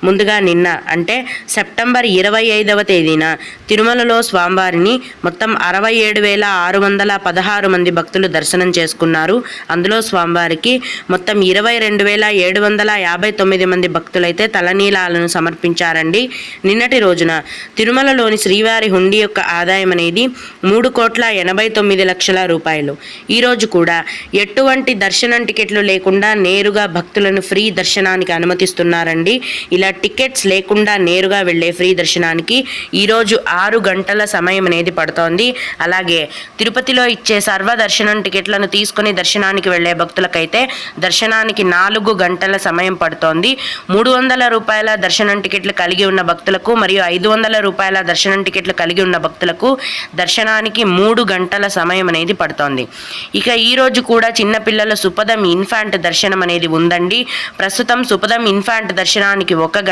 ముందుగా నిన్న అంటే సెప్టెంబర్ 25వ తేదీన తిరుమలలో స్వామివారిని మొత్తం 67,616 మంది భక్తులు దర్శనం చేసుకున్నారు. అందులో స్వామివారికి మొత్తం 22,759 మంది భక్తులైతే తలనీలాలను సమర్పించారండి. నిన్నటి రోజున తిరుమలలోని శ్రీవారి హుండీ యొక్క ఆదాయం అనేది 3,89,00,000 రూపాయలు. ఈరోజు కూడా ఎటువంటి దర్శనం టికెట్లు లేకుండా నేరుగా భక్తులను ఫ్రీ దర్శనానికి అనుమతిస్తున్నారండి. ఇలా టికెట్స్ లేకుండా నేరుగా వెళ్ళే ఫ్రీ దర్శనానికి ఈరోజు 6 గంటల సమయం అనేది పడుతోంది. అలాగే తిరుపతిలో ఇచ్చే సర్వ దర్శనం టికెట్లను తీసుకుని దర్శనానికి వెళ్ళే భక్తులకైతే దర్శనానికి 4 గంటల సమయం పడుతోంది. 300 రూపాయల దర్శనం టికెట్లు కలిగి ఉన్న భక్తులకు మరియు 500 రూపాయల దర్శనం టికెట్లు కలిగి ఉన్న భక్తులకు దర్శనానికి 3 గంటల సమయం అనేది పడుతోంది. ఇక ఈరోజు కూడా చిన్నపిల్లల సుపదం ఇన్ఫాంట్ దర్శనం అనేది ఉందండి. ప్రస్తుతం సుపదం ఇన్ఫాంట్ దర్శనానికి 1